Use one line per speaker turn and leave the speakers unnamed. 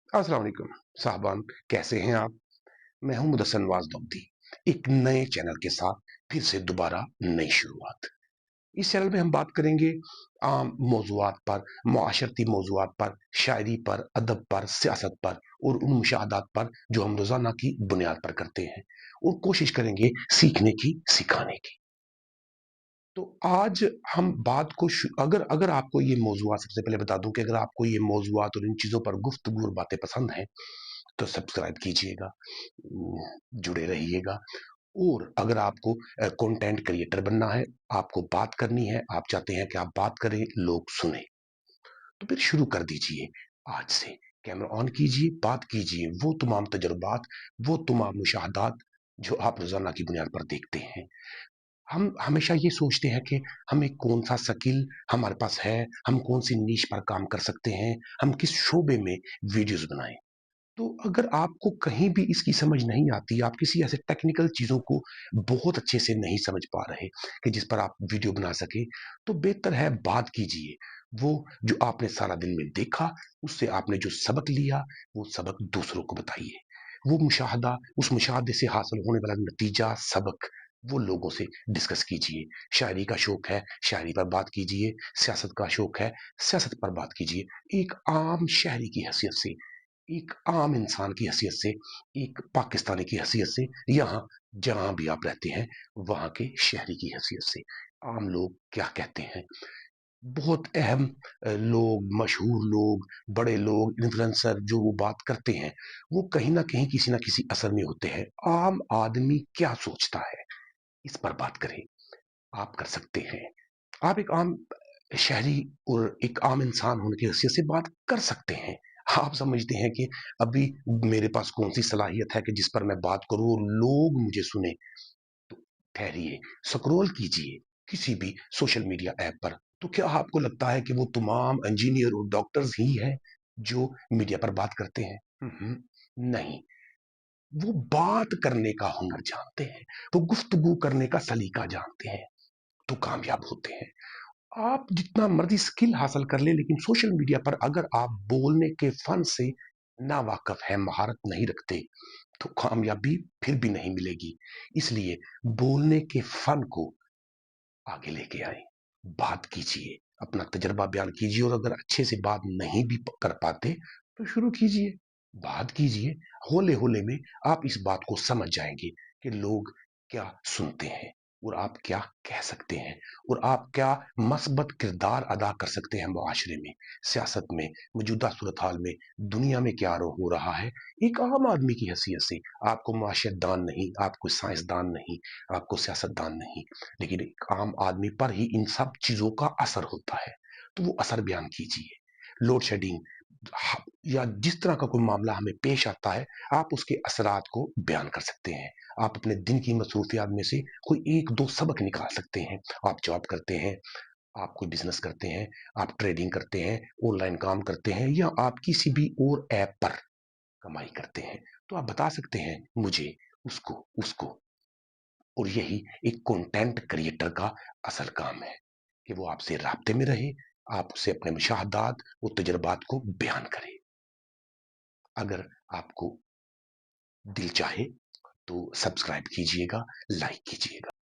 अस्सलाम वालेकुम साहबान, कैसे हैं आप? मैं हूं मुदस्सर नवाज दौदी। एक नए चैनल के साथ फिर से दोबारा नई शुरुआत। इस चैनल में हम बात करेंगे आम मौज़ूआत पर, मुआशरती मौज़ूआत पर, शायरी पर, अदब पर, सियासत पर और उन मुशाहदात पर जो हम रोज़ाना की बुनियाद पर करते हैं और कोशिश करेंगे सीखने की, सिखाने की। तो आज हम बात को अगर अगर आपको ये मौज़ूआत, सबसे पहले बता दूं कि अगर आपको ये मौज़ूआत और इन चीज़ों पर गुफ्तगू और बातें पसंद हैं तो सब्सक्राइब कीजिएगा, जुड़े रहिएगा। और अगर आपको कंटेंट क्रिएटर बनना है, आपको बात करनी है, आप चाहते हैं कि आप बात करें, लोग सुने, तो फिर शुरू कर दीजिए आज से। कैमरा ऑन कीजिए, बात कीजिए वो तमाम तजुर्बात, वो तमाम मुशाहदात जो आप रोजाना की बुनियाद पर देखते हैं। हम हमेशा ये सोचते हैं कि हमें कौन सा स्किल हमारे पास है, हम कौन सी नीश पर काम कर सकते हैं, हम किस शोबे में वीडियोस बनाएं। तो अगर आपको कहीं भी इसकी समझ नहीं आती, आप किसी ऐसे टेक्निकल चीज़ों को बहुत अच्छे से नहीं समझ पा रहे कि जिस पर आप वीडियो बना सकें, तो बेहतर है बात कीजिए। वो जो आपने सारा दिन में देखा, उससे आपने जो सबक लिया, वो सबक दूसरों को बताइए। वो मुशाहदा, उस मुशाहदे से हासिल होने वाला नतीजा, सबक, वो लोगों से डिस्कस कीजिए। शायरी का शौक है, शायरी पर बात कीजिए। सियासत का शौक है, सियासत पर बात कीजिए। एक आम शहरी की हैसियत से, एक आम इंसान की हैसियत से, एक पाकिस्तानी की हैसियत से, यहाँ जहाँ भी आप रहते हैं वहाँ के शहरी की हैसियत से, आम लोग क्या कहते हैं। बहुत अहम लोग, मशहूर लोग, बड़े लोग, इन्फ्लुएंसर जो वो बात करते हैं, वो कहीं ना कहीं किसी ना किसी असर में होते हैं। आम आदमी क्या सोचता है, इस पर बात करें। आप कर सकते हैं। आप एक आम शहरी और एक आम इंसान होने की हैसियत से बात कर सकते हैं। आप समझते हैं कि अभी मेरे पास कौन सी सलाहियत है कि जिस पर मैं बात करूं और लोग मुझे सुने। तो ठहरिए, स्क्रॉल कीजिए किसी भी सोशल मीडिया ऐप पर। तो क्या आपको लगता है कि वो तमाम इंजीनियर और डॉक्टर्स ही हैं जो मीडिया पर बात करते हैं? नहीं। वो बात करने का हुनर जानते हैं, वो गुफ्तगू करने का सलीका जानते हैं, तो कामयाब होते हैं। आप जितना मर्जी स्किल हासिल कर ले, लेकिन सोशल मीडिया पर अगर आप बोलने के फन से ना वाकफ है, महारत नहीं रखते, तो कामयाबी फिर भी नहीं मिलेगी। इसलिए बोलने के फन को आगे लेके आए, बात कीजिए, अपना तजर्बा बयान कीजिए। और अगर अच्छे से बात नहीं भी कर पाते तो शुरू कीजिए, बात कीजिए। होले होले में आप इस बात को समझ जाएंगे कि लोग क्या सुनते हैं और आप क्या कह सकते हैं और आप क्या मस्बत किरदार अदा कर सकते हैं मुआशरे में, सियासत में, मौजूदा सूरत हाल में, दुनिया में क्या हो रहा है। एक आम आदमी की हैसियत से, आपको माशरतदान नहीं, आपको साइंसदान नहीं, आपको सियासतदान नहीं, लेकिन एक आम आदमी पर ही इन सब चीजों का असर होता है, तो वो असर बयान कीजिए। लोड शेडिंग या जिस तरह का कोई मामला हमें पेश आता है, आप उसके असरात को बयान कर सकते हैं। आप अपने दिन की मसरूफियात में से कोई एक दो सबक निकाल सकते हैं। आप जॉब करते हैं, आप कोई बिजनेस करते हैं, आप ट्रेडिंग करते हैं, ऑनलाइन काम करते हैं, या आप किसी भी और ऐप पर कमाई करते हैं, तो आप बता सकते हैं मुझे, उसको, उसको। और यही एक कंटेंट क्रिएटर का असल काम है कि वो आपसे राब्ते में रहे, आप उससे अपने मुशाहदात और तजर्बात को बयान करें। अगर आपको दिल चाहे तो सब्सक्राइब कीजिएगा, लाइक कीजिएगा।